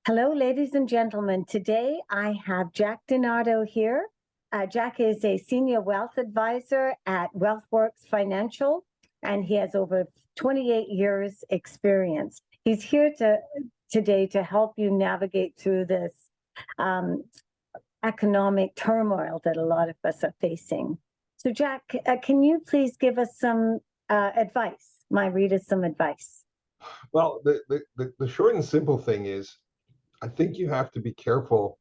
Hello, ladies and gentlemen. Today I have Jack Di Nardo here. Jack is a senior wealth advisor at Wealthworks Financial, and he has over 28 years experience. He's here today to help you navigate through this economic turmoil that a lot of us are facing. So Jack, can you please give us some advice, my readers some advice? Well, the short and simple thing is, I think you have to be careful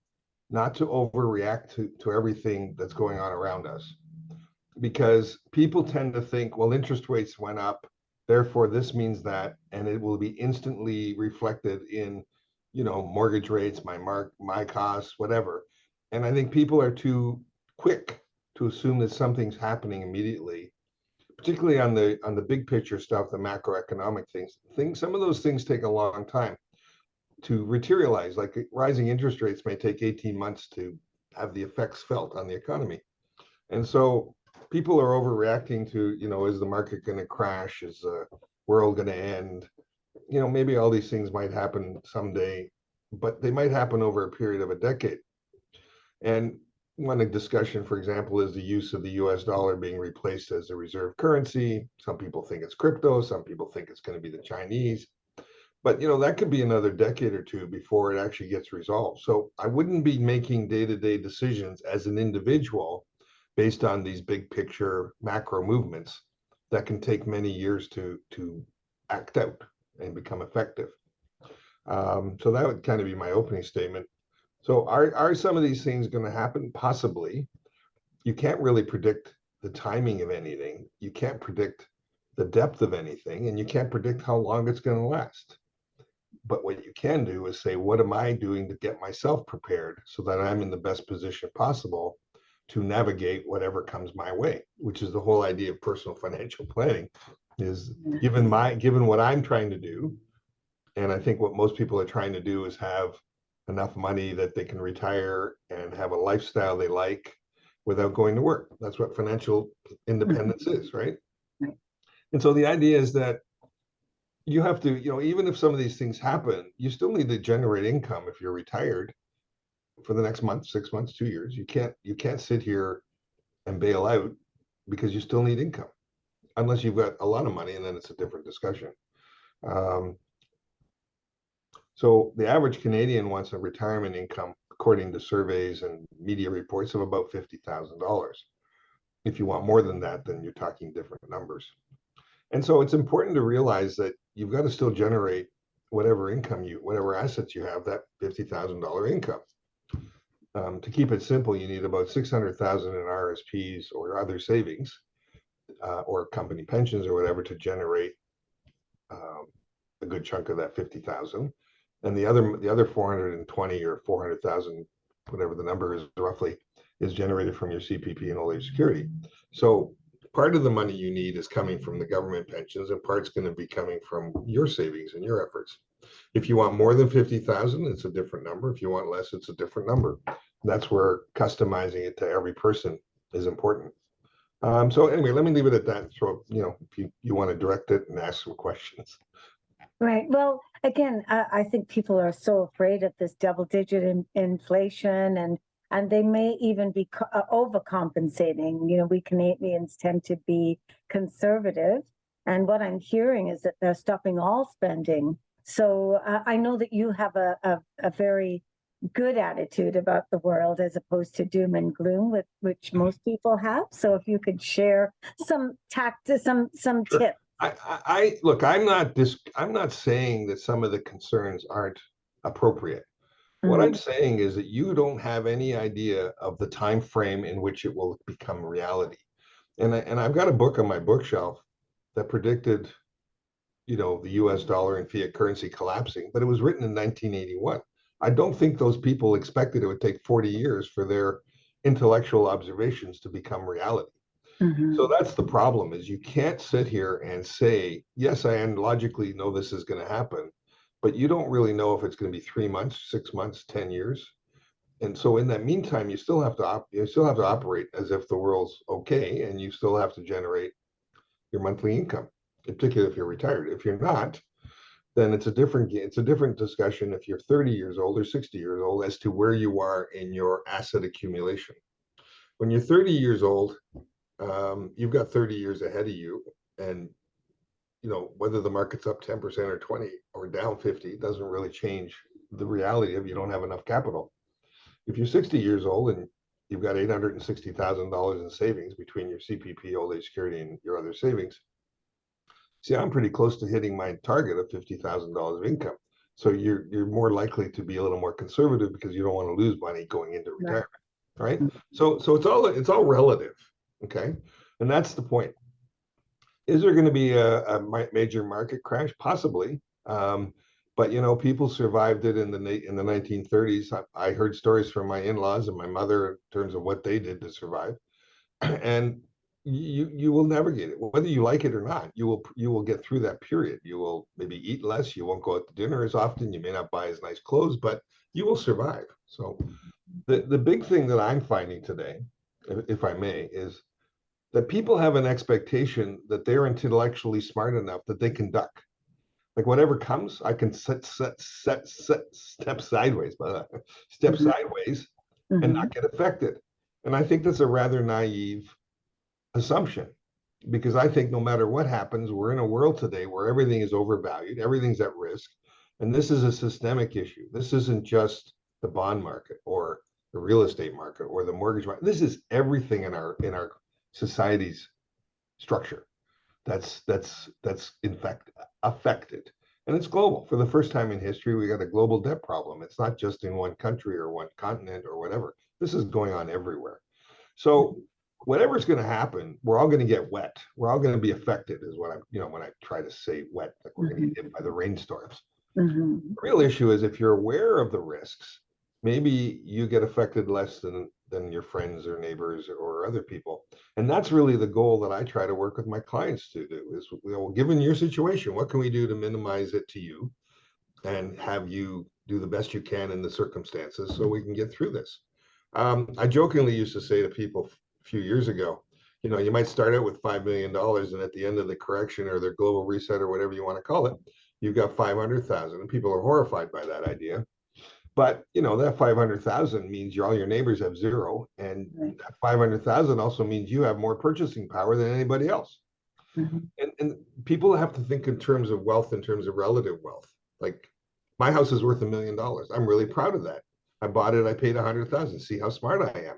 not to overreact to everything that's going on around us, because people tend to think, well, interest rates went up, therefore this means that, and it will be instantly reflected in, mortgage rates, my costs, whatever. And I think people are too quick to assume that something's happening immediately, particularly on the big picture stuff, the macroeconomic things. Some of those things take a long time to materialize. Like rising interest rates may take 18 months to have the effects felt on the economy. And so people are overreacting to, is the market going to crash? Is the world going to end? Maybe all these things might happen someday, but they might happen over a period of a decade. And one discussion, for example, is the use of the US dollar being replaced as a reserve currency. Some people think it's crypto. Some people think it's going to be the Chinese. But that could be another decade or two before it actually gets resolved. So I wouldn't be making day-to-day decisions as an individual based on these big picture macro movements that can take many years to act out and become effective. So that would kind of be my opening statement. So are some of these things going to happen? Possibly. You can't really predict the timing of anything. You can't predict the depth of anything, and you can't predict how long it's going to last. But what you can do is say, what am I doing to get myself prepared so that I'm in the best position possible to navigate whatever comes my way, which is the whole idea of personal financial planning, is given what I'm trying to do. And I think what most people are trying to do is have enough money that they can retire and have a lifestyle they like without going to work. That's what financial independence is, right? And so the idea is that you have to, even if some of these things happen, you still need to generate income if you're retired for the next month, 6 months, 2 years. You can't sit here and bail out because you still need income, unless you've got a lot of money, and then it's a different discussion. So the average Canadian wants a retirement income, according to surveys and media reports, of about $50,000. If you want more than that, then you're talking different numbers. And so it's important to realize that you've got to still generate whatever assets you have, that $50,000 income. To keep it simple, you need about 600,000 in RSPs or other savings, or company pensions or whatever, to generate a good chunk of that 50,000. And the other 420 or 400,000, whatever the number is roughly, is generated from your CPP and old age security. So part of the money you need is coming from the government pensions, and part's going to be coming from your savings and your efforts. If you want more than 50,000, it's a different number. If you want less, it's a different number. That's where customizing it to every person is important. So anyway, let me leave it at that. So, if you want to direct it and ask some questions. Right. Well, again, I think people are so afraid of this double-digit inflation, and they may even be overcompensating. We Canadians tend to be conservative, and what I'm hearing is that they're stopping all spending. So I know that you have a very good attitude about the world as opposed to doom and gloom, which most people have. So if you could share some some Sure. tips. Look, I'm not saying that some of the concerns aren't appropriate. What I'm saying is that you don't have any idea of the time frame in which it will become reality. And I've got a book on my bookshelf that predicted, the US dollar and fiat currency collapsing, but it was written in 1981. I don't think those people expected it would take 40 years for their intellectual observations to become reality. So that's the problem, is you can't sit here and say, yes, I logically know this is going to happen, but you don't really know if it's going to be 3 months, 6 months, 10 years. And so in that meantime, you still have to operate as if the world's okay, and you still have to generate your monthly income, particularly if you're retired. If you're not, then it's a different discussion if you're 30 years old or 60 years old as to where you are in your asset accumulation. When you're 30 years old, you've got 30 years ahead of you, and whether the market's up 10% or 20 or down 50 doesn't really change the reality of you don't have enough capital. If you're 60 years old and you've got $860,000 in savings between your CPP, old age security, and your other savings, see, I'm pretty close to hitting my target of $50,000 of income. So you're more likely to be a little more conservative because you don't want to lose money going into retirement, right? So it's all relative, okay? And that's the point. Is there going to be a major market crash? Possibly. But people survived it in the 1930s. I heard stories from my in-laws and my mother in terms of what they did to survive, and you will navigate it, whether you like it or not. You will get through that period. You will maybe eat less. You won't go out to dinner as often. You may not buy as nice clothes, but you will survive. So the big thing that I'm finding today, if I may, is that people have an expectation that they're intellectually smart enough that they can duck. Like whatever comes, I can step sideways, step sideways and not get affected. And I think that's a rather naive assumption, because I think no matter what happens, we're in a world today where everything is overvalued, everything's at risk, and this is a systemic issue. This isn't just the bond market or the real estate market or the mortgage market. This is everything in our society's structure that's in fact affected, and it's global. For the first time in history, we got a global debt problem. It's not just in one country or one continent or whatever. This is going on everywhere. So whatever's going to happen, we're all going to get wet. We're all going to be affected, is what I'm, when I try to say wet, like we're going to get hit by the rainstorms. The real issue is if you're aware of the risks, maybe you get affected less than your friends or neighbors or other people. And that's really the goal that I try to work with my clients to do is, given your situation, what can we do to minimize it to you and have you do the best you can in the circumstances so we can get through this? I jokingly used to say to people a few years ago, you might start out with $5 million, and at the end of the correction or their global reset or whatever you want to call it, you've got 500,000, and people are horrified by that idea. But that 500,000 means all your neighbors have zero, and that 500,000 also means you have more purchasing power than anybody else. And people have to think in terms of wealth, in terms of relative wealth. Like my house is worth $1 million. I'm really proud of that. I bought it. I paid 100,000. See how smart I am.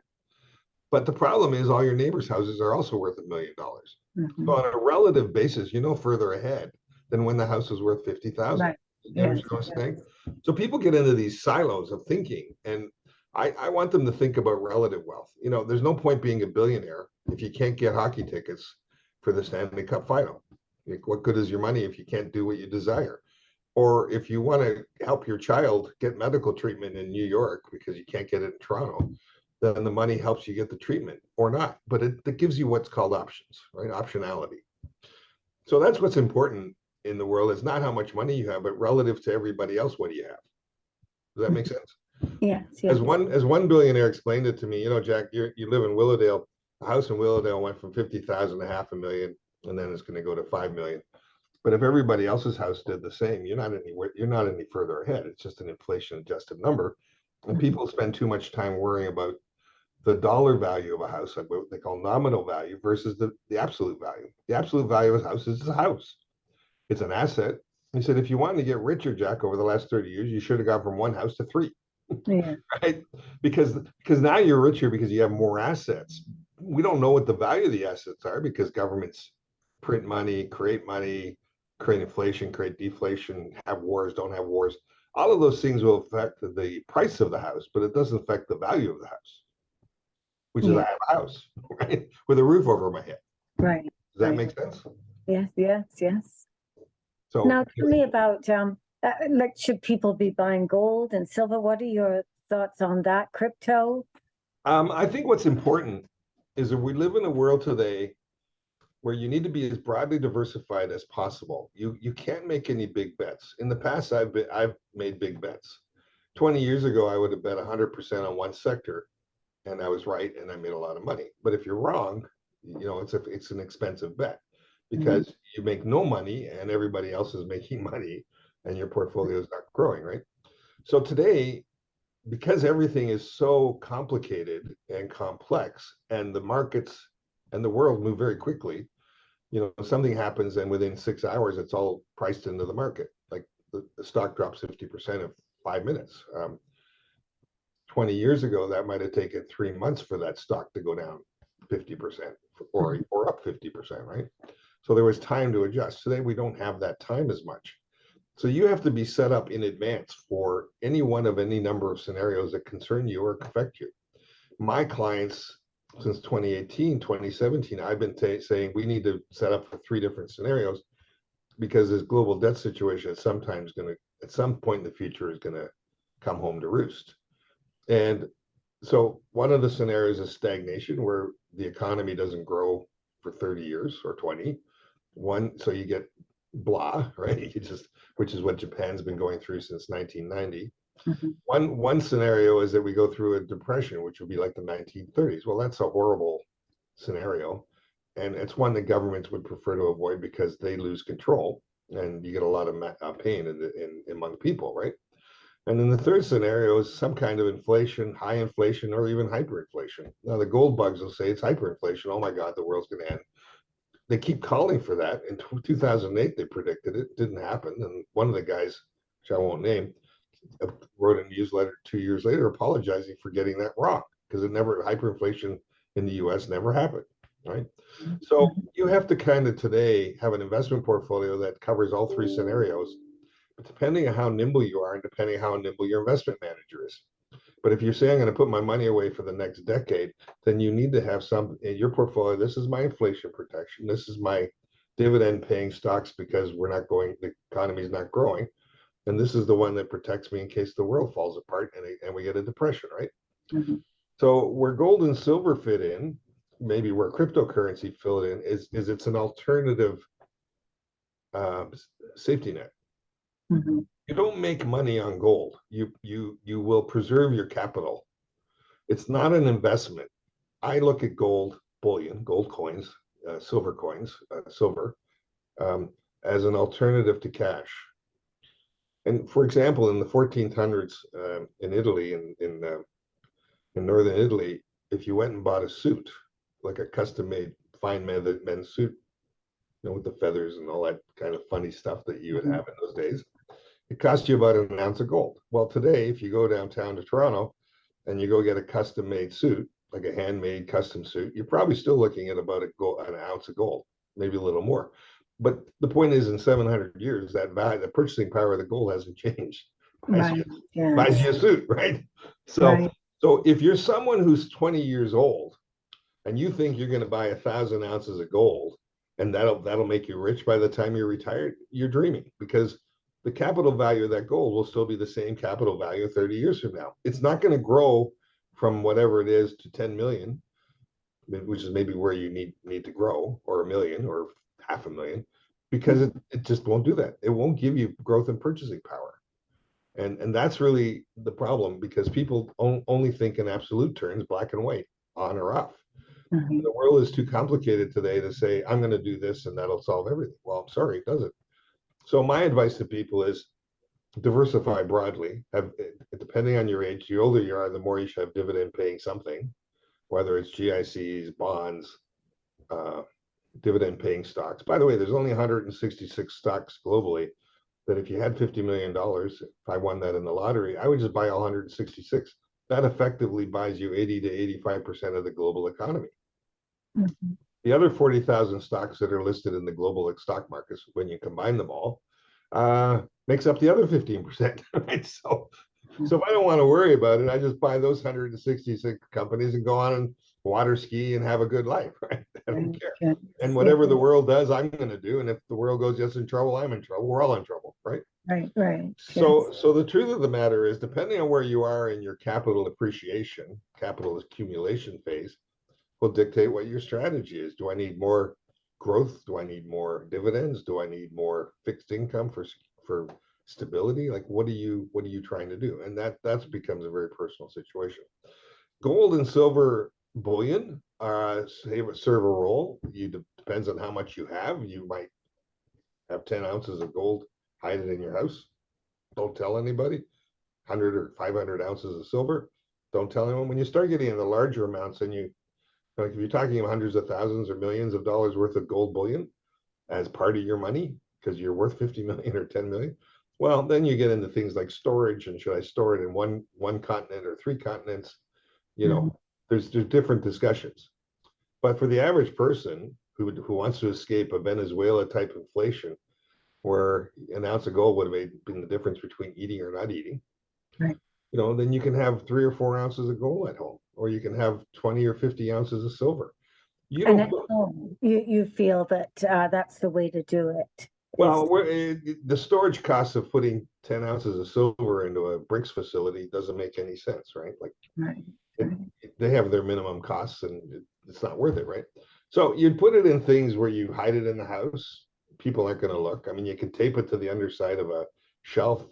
But the problem is all your neighbors' houses are also worth $1 million. So on a relative basis, further ahead than when the house was worth 50,000. Right. You understand what I'm saying? So people get into these silos of thinking, and I want them to think about relative wealth. There's no point being a billionaire if you can't get hockey tickets for the Stanley Cup final. Like, what good is your money if you can't do what you desire? Or if you want to help your child get medical treatment in New York because you can't get it in Toronto, then the money helps you get the treatment or not. But it gives you what's called options, right? Optionality. So that's what's important in the world. Is not how much money you have, but relative to everybody else, what do you have? Does that make sense? Yes. As one billionaire explained it to me, Jack, you live in Willowdale. A house in Willowdale went from 50,000 to $500,000, and then it's going to go to 5 million. But if everybody else's house did the same, you're not any further ahead. It's just an inflation adjusted number. And people spend too much time worrying about the dollar value of a house, like what they call nominal value, versus the absolute value. The absolute value of a house is a house. It's an asset. He said, if you wanted to get richer, Jack, over the last 30 years, you should have gone from one house to 3. Yeah. Right? Because now you're richer because you have more assets. We don't know what the value of the assets are because governments print money, create inflation, create deflation, have wars, don't have wars. All of those things will affect the price of the house, but it doesn't affect the value of the house, which is I have a house, right? With a roof over my head. Right. Does that make sense? Yes. So now tell me about like, should people be buying gold and silver? What are your thoughts on that? Crypto? I think what's important is that we live in a world today where you need to be as broadly diversified as possible. You can't make any big bets. In the past, I've made big bets. 20 years ago, I would have bet 100% on one sector, and I was right, and I made a lot of money. But if you're wrong, it's an expensive bet because you make no money and everybody else is making money, and your portfolio is not growing, right? So today, because everything is so complicated and complex, and the markets and the world move very quickly, something happens and within 6 hours, it's all priced into the market. Like the stock drops 50% in 5 minutes. 20 years ago, that might have taken 3 months for that stock to go down 50% or up 50%, right? So there was time to adjust. Today, we don't have that time as much. So you have to be set up in advance for any one of any number of scenarios that concern you or affect you. My clients, since 2018, 2017, I've been saying we need to set up for 3 different scenarios, because this global debt situation is sometimes going to, at some point in the future, is going to come home to roost. And so one of the scenarios is stagnation, where the economy doesn't grow for 30 years or 20. So you get blah, right? Which is what Japan's been going through since 1990. One scenario is that we go through a depression, which would be like the 1930s. Well, that's a horrible scenario, and it's one that governments would prefer to avoid because they lose control, and you get a lot of pain among people, right? And then the third scenario is some kind of inflation, high inflation, or even hyperinflation. Now, the gold bugs will say it's hyperinflation. Oh my God, the world's going to end. They keep calling for that. In 2008, they predicted it. Didn't happen. And one of the guys, which I won't name, wrote a newsletter 2 years later apologizing for getting that wrong, because hyperinflation in the US never happened, right? So you have to kind of today have an investment portfolio that covers all 3 scenarios, but depending on how nimble you are and depending on how nimble your investment manager is. But if you're saying I'm going to put my money away for the next decade, then you need to have some in your portfolio. This is my inflation protection. This is my dividend paying stocks, because the economy is not growing. And this is the one that protects me in case the world falls apart and we get a depression, right? So where gold and silver fit in, maybe where cryptocurrency fill it in, is it's an alternative safety net. You don't make money on gold. You will preserve your capital. It's not an investment. I look at gold bullion, gold coins, silver coins, silver, as an alternative to cash. And for example, in the 1400s, in Italy, in northern Italy, if you went and bought a suit, like a custom-made fine men's suit, with the feathers and all that kind of funny stuff that you would have in those days, it cost you about an ounce of gold. Well, today, if you go downtown to Toronto and you go get a custom-made suit, like a handmade custom suit, you're probably still looking at about an ounce of gold, maybe a little more. But the point is, in 700 years, that value, the purchasing power of the gold hasn't changed. Buys you a suit, right? So if you're someone who's 20 years old and you think you're going to buy 1,000 ounces of gold and that'll make you rich by the time you're retired, you're dreaming, because the capital value of that gold will still be the same capital value 30 years from now. It's not going to grow from whatever it is to 10 million, which is maybe where you need to grow, or 1 million or 500,000, because it just won't do that. It won't give you growth and purchasing power. And that's really the problem, because people only think in absolute terms, black and white, on or off. The world is too complicated today to say, I'm going to do this and that'll solve everything. Well, I'm sorry, it doesn't. So my advice to people is diversify broadly. Depending on your age, the older you are, the more you should have dividend paying something, whether it's GICs, bonds, dividend paying stocks. By the way, there's only 166 stocks globally, that if you had $50 million, if I won that in the lottery, I would just buy all 166. That effectively buys you 80 to 85% of the global economy. The other 40,000 stocks that are listed in the global stock markets, when you combine them all, makes up the other 15%. Right? So if I don't want to worry about it, I just buy those 166 companies and go on and water ski and have a good life. Right? I don't care. And whatever the world does, I'm going to do. And if the world goes just in trouble, I'm in trouble. We're all in trouble, right? Right. So the truth of the matter is, depending on where you are in your capital appreciation, capital accumulation phase, will dictate what your strategy is. Do I need more growth? Do I need more dividends? Do I need more fixed income for stability? Like, what are you trying to do? And that becomes a very personal situation. Gold and silver bullion serve a role. Depends on how much you have. You might have 10 ounces of gold, hide it in your house. Don't tell anybody. 100 or 500 ounces of silver. Don't tell anyone. When you start getting into larger amounts, and like if you're talking hundreds of thousands or millions of dollars worth of gold bullion as part of your money because you're worth 50 million or 10 million, well, then you get into things like storage, and should I store it in one continent or three continents? You know, there's different discussions. But for the average person who wants to escape a Venezuela type inflation, where an ounce of gold would have been the difference between eating or not eating, Right. then you can have 3 or 4 ounces of gold at home, or you can have 20 or 50 ounces of silver. You And don't at put, home, you feel that that's the way to do it. well, the storage costs of putting 10 ounces of silver into a bricks facility doesn't make any sense, right? Like Right. it, Right. they have their minimum costs, and it's not worth it, right? So you'd put it in things where you hide it in the house. People aren't going to look. I mean, you can tape it to the underside of a shelf,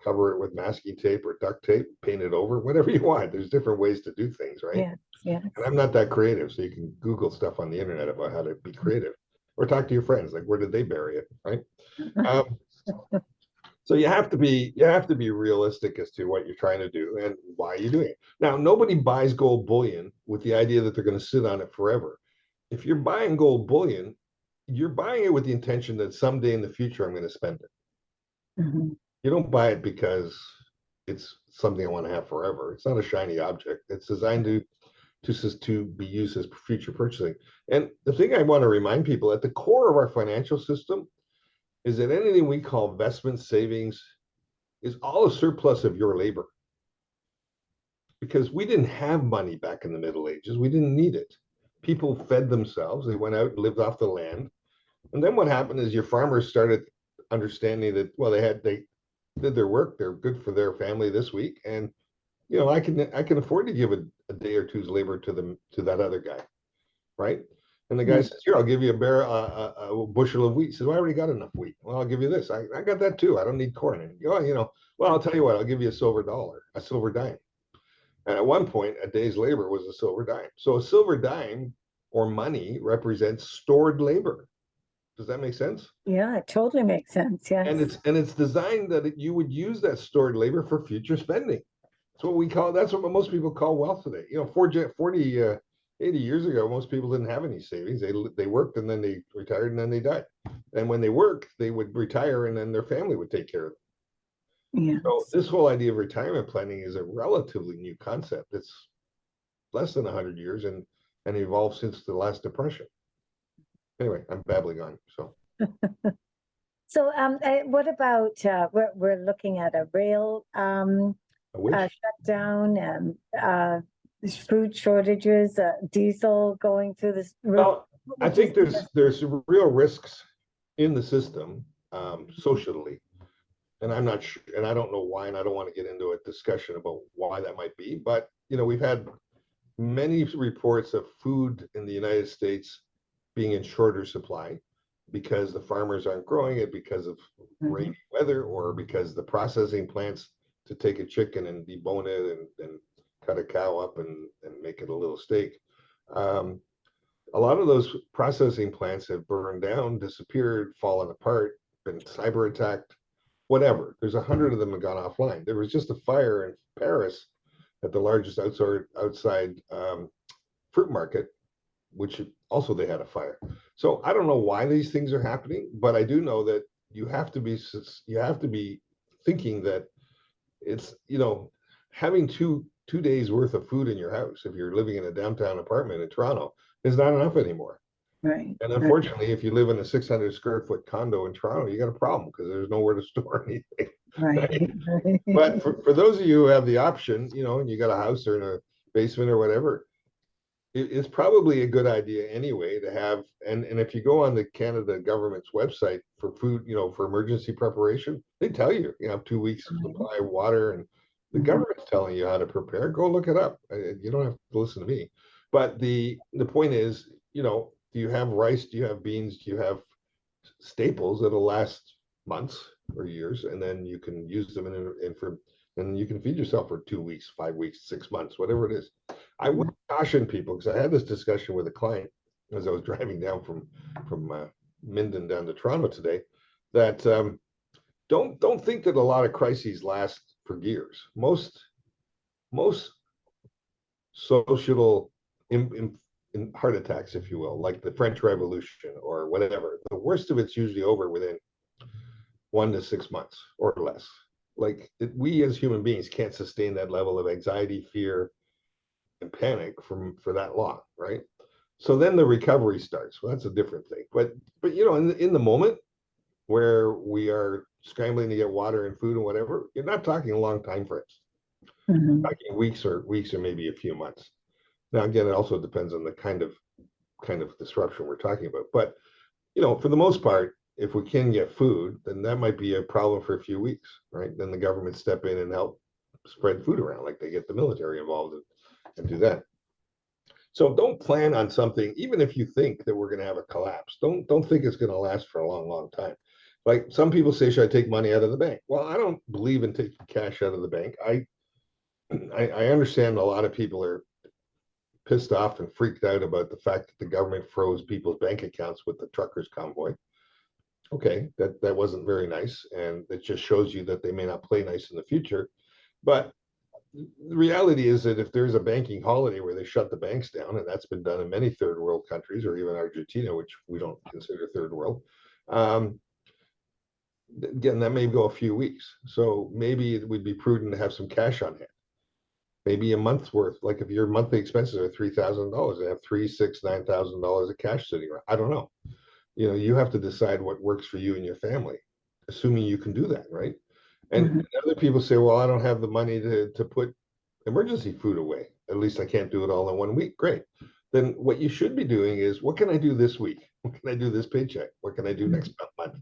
cover it with masking tape or duct tape, paint it over, whatever you want. There's different ways to do things, right? Yes. Yes. And I'm not that creative, so you can Google stuff on the internet about how to be creative, or talk to your friends, like where did they bury it, right? Um, so you have to be realistic as to what you're trying to do and why you're doing it. Now, nobody buys gold bullion with the idea that they're going to sit on it forever. If you're buying gold bullion, you're buying it with the intention that someday in the future I'm going to spend it. Mhm. You don't buy it because it's something I want to have forever. It's not a shiny object. It's designed to be used as future purchasing. And the thing I want to remind people, at the core of our financial system, is that anything we call investment savings is all a surplus of your labor. Because we didn't have money back in the Middle Ages. We didn't need it. People fed themselves. They went out and lived off the land. And then what happened is your farmers started understanding that, well, they did their work. They're good for their family this week. And I can afford to give a day or two's labor to that other guy, right? And the guy Right. says, "Here, I'll give you a bushel of wheat." He says, "Well, I already got enough wheat." "Well, I'll give you this. I got that too. I don't need corn." And well, I'll tell you what, I'll give you a silver dollar, a silver dime. And at one point, a day's labor was a silver dime. So a silver dime or money represents stored labor. Does that make sense? Yeah, it totally makes sense. And Yes. it's designed that you would use that stored labor for future spending. That's what most people call wealth today. 80 years ago, most people didn't have any savings. They worked, and then they retired, and then they died. And when they worked, they would retire, and then their family would take care of them. So Yes. this whole idea of retirement planning is a relatively new concept. It's less than 100 years, and evolved since the last depression. Anyway, I'm babbling on. So So, what about we're looking at a rail I wish. shutdown and food shortages, diesel going through this roof. Well, What I would you think there's real risks in the system, socially, and I'm not sure, and I don't know why, and I don't want to get into a discussion about why that might be. But we've had many reports of food in the United States being in shorter supply because the farmers aren't growing it because of Mhm. rainy weather, or because the processing plants to take a chicken and debone it and cut a cow up and make it a little steak. Um, a lot of those processing plants have burned down, disappeared, fallen apart, been cyber attacked, whatever. There's 100 of them have gone offline. There was just a fire in Paris at the largest outside fruit market, which also they had a fire. So I don't know why these things are happening, but I do know that you have to be thinking that it's having two days worth of food in your house if you're living in a downtown apartment in Toronto is not enough anymore. Right. And Right. unfortunately, if you live in a 600 square foot condo in Toronto, you got a problem because there's nowhere to store anything. Right. Right? But for those of you who have the option, and you got a house or in a basement or whatever, it's probably a good idea anyway to have. And if you go on the Canada government's website for food, for emergency preparation, they tell you have 2 weeks supply of water, and the Mhm. government's telling you how to prepare. Go look it up. You don't have to listen to me. But the point is, do you have rice? Do you have beans? Do you have staples that'll last months or years, and then you can use them and you can feed yourself for 2 weeks, 5 weeks, 6 months, whatever it is. I would caution people, because I had this discussion with a client as I was driving down from Minden down to Toronto today, that don't think that a lot of crises last for years. Most social in heart attacks, if you will, like the French Revolution or whatever, the worst of it's usually over within 1 to 6 months or less. Like we as human beings can't sustain that level of anxiety, fear, and panic for that long, right? So then the recovery starts. Well, that's a different thing. But you know, in the moment where we are scrambling to get water and food and whatever, you're not talking long time frames. Mhm. Talking weeks or maybe a few months. Now again, it also depends on the kind of disruption we're talking about. But you know, for the most part, if we can get food, then that might be a problem for a few weeks, right? Then the government step in and help spread food around, like they get the military involved and do that. So don't plan on something, even if you think that we're going to have a collapse. Don't think it's going to last for a long time. Like some people say, should I take money out of the bank? Well, I don't believe in taking cash out of the bank. I understand a lot of people are pissed off and freaked out about the fact that the government froze people's bank accounts with the truckers convoy. Okay, that wasn't very nice, and it just shows you that they may not play nice in the future. But the reality is that if there's a banking holiday where they shut the banks down, and that's been done in many third world countries, or even Argentina, which we don't consider third world, um, again, that may go a few weeks. So maybe it would be prudent to have some cash on hand, maybe a month's worth. Like if your monthly expenses are $3,000, they have $3, $6, $9,000 of cash sitting around. I don't know. You know, you have to decide what works for you and your family, assuming you can do that, right? And Mhm. other people say, well, I don't have the money to put emergency food away. At least I can't do it all in 1 week. Great. Then what you should be doing is, what can I do this week? What can I do this paycheck? What can I do next month?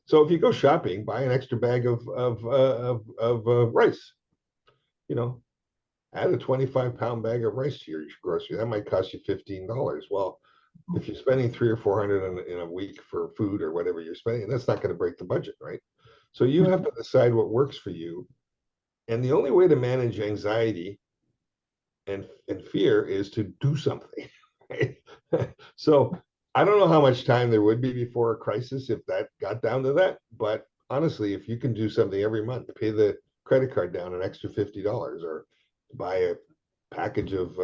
So if you go shopping, buy an extra bag of rice. You know, add a 25-pound bag of rice to your grocery. That might cost you $15. Well, if you're spending 300 or 400 in a week for food or whatever you're spending, that's not going to break the budget, right? So you have to decide what works for you. And the only way to manage anxiety and fear is to do something. Right? So I don't know how much time there would be before a crisis if that got down to that. But honestly, if you can do something every month, pay the credit card down an extra $50, or buy a package of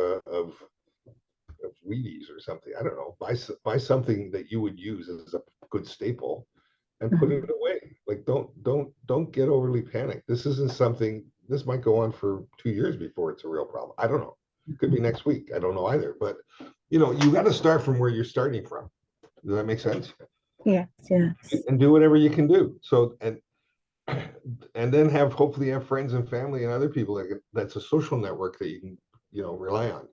Wheaties or something. I don't know. Buy something that you would use as a good staple and put it away. Like don't get overly panicked. This isn't something. This might go on for 2 years before it's a real problem. I don't know. It could be next week. I don't know either. But you know, you got to start from where you're starting from. Does that make sense? Yes, yes. And do whatever you can do. So and then hopefully have friends and family and other people that's a social network that you can rely on.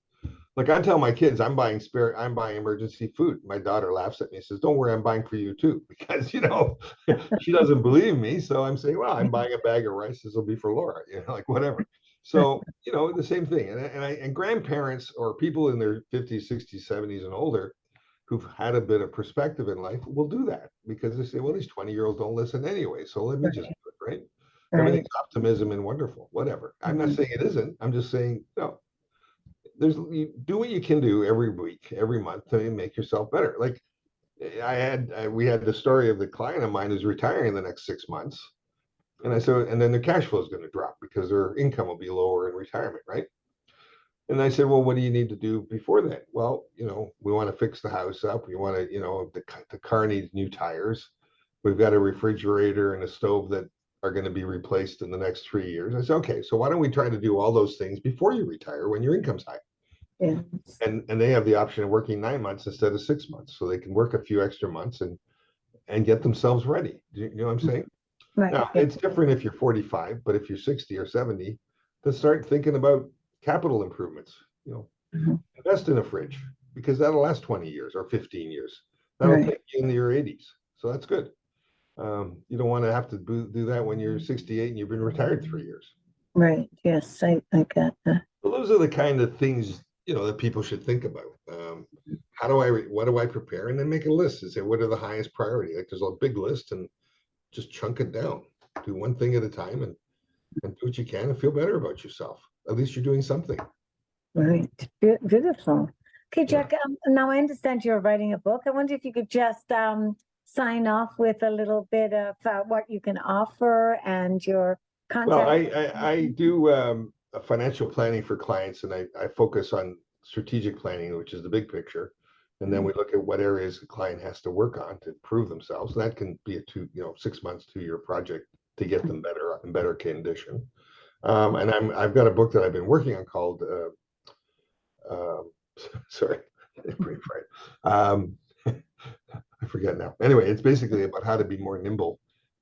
Like I tell my kids, I'm buying emergency food. My daughter laughs at me and says, "Don't worry, I'm buying for you too," because she doesn't believe me. So I'm saying, "Well, I'm buying a bag of rice. This will be for Laura," like whatever. So the same thing. And grandparents or people in their 50s, 60s, 70s, and older who've had a bit of perspective in life will do that because they say, "Well, these 20-year-olds don't listen anyway, so let me just do it." Right? Right. Everything's optimism and wonderful. Whatever. I'm not Mhm. saying it isn't. I'm just saying no. You do what you can do every week, every month to make yourself better. Like we had the story of the client of mine who's retiring in the next 6 months, and I said, and then their cash flow is going to drop because their income will be lower in retirement, right? And I said, well, what do you need to do before that? Well, we want to fix the house up. We want to, the car needs new tires. We've got a refrigerator and a stove that are going to be replaced in the next 3 years. I said, okay, so why don't we try to do all those things before you retire when your income's high? Yes. And they have the option of working 9 months instead of 6 months, so they can work a few extra months and get themselves ready. Do you know what I'm saying? Right. Now Yeah. it's different if you're 45, but if you're 60 or 70, to start thinking about capital improvements. Mhm. Invest in a fridge because that'll last 20 years or 15 years. That'll Right. take you into your 80s, so that's good. You don't want to have to do that when you're 68 and you've been retired 3 years. Right. Yes. I got that. So those are the kind of things that people should think about. What do I prepare, and then make a list and say what are the highest priority. Like there's a big list, and just chunk it down. Do one thing at a time, and do what you can, and feel better about yourself. At least you're doing something. Right. Beautiful. Okay, Yeah. Jack. Now I understand you're writing a book. I wonder if you could just sign off with a little bit of what you can offer and your Well, contact? I do financial planning for clients, and I focus on strategic planning, which is the big picture. And then we look at what areas the client has to work on to improve themselves. That can be a 6 months, 2 year project to get them better in better condition. And I've got a book that I've been working on called sorry, brain fried. I forget now. Anyway, it's basically about how to be more nimble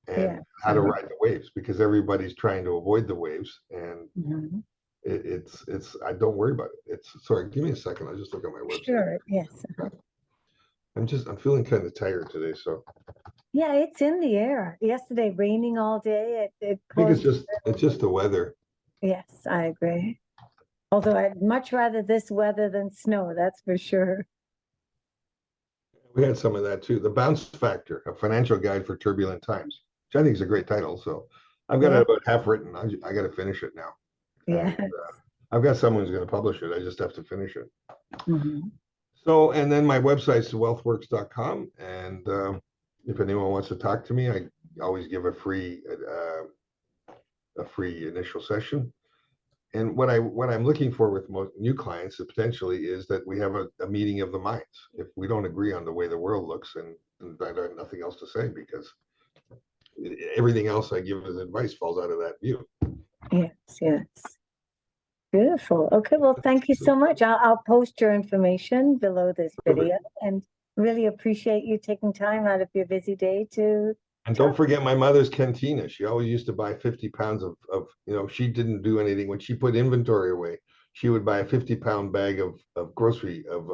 and Yeah. how to ride the waves, because everybody's trying to avoid the waves, and Mhm. it's I don't worry about it. It's sorry, give me a second. I'll just look at my website. Sure. Yes. I'm feeling kind of tired today, so Yeah, it's in the air. Yesterday, raining all day. It I think caused. it's just the weather. Yes, I agree. Although I'd much rather this weather than snow, that's for sure. We had some of that too. The Bounce Factor, a financial guide for turbulent times, which I think is a great title. So I've got Yeah. it about half written. I got to finish it now. Yeah. And I've got someone who's going to publish it. I just have to finish it. Mhm. So, and then my website's wealthworks.com. And if anyone wants to talk to me, I always give a free initial session. And what I'm looking for with most new clients potentially is that we have a meeting of the minds. If we don't agree on the way the world looks, and I have nothing else to say, because everything else I give as advice falls out of that view. Yes, yes. Beautiful. Okay, well, thank you so much. I'll post your information below this video and really appreciate you taking time out of your busy day to And don't talk. forget my mother's cantina. She always used to buy 50 pounds of she didn't do anything. When she put inventory away, she would buy a 50-pound bag of grocery of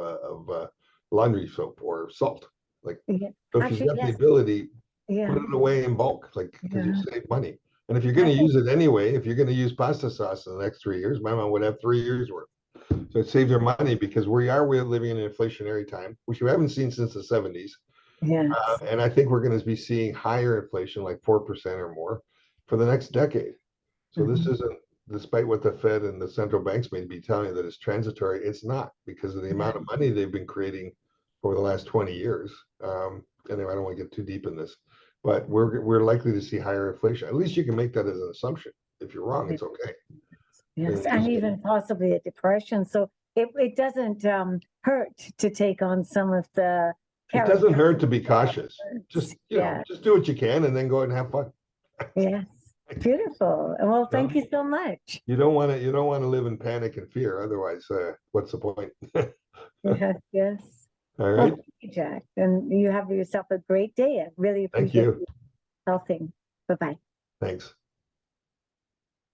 laundry soap or salt. Like, Yeah. so if you've Actually, got the yes. ability, Yeah. put it away in bulk, like, because you Yeah. save money. And if you're going I to think, use it anyway, if you're going to use pasta sauce in the next 3 years, my mom would have 3 years worth. So it saves her money, because we're living in an inflationary time, which we haven't seen since the 70s. yes. And I think we're going to be seeing higher inflation, like 4% or more, for the next decade. So this Mhm. isn't, despite what the Fed and the central banks may be telling you that it's transitory, it's not, because of the Yeah. amount of money they've been creating over the last 20 years. Anyway, I don't want to get too deep in this, but we're likely to see higher inflation. At least you can make that as an assumption. If you're wrong, it's okay. Yes, And and even possibly a depression. So it doesn't hurt to take on some of the it carrot. doesn't hurt to be cautious. Just Yeah. just do what you can, and then go and have fun. Yes. Beautiful. Well, You know? thank you so much. You don't want to live in panic and fear. Otherwise, what's the point? Yes, yes. All Well, right. thank you, Jack. And you have yourself a great day. I really Thank appreciate you. you helping. Bye-bye. Thanks.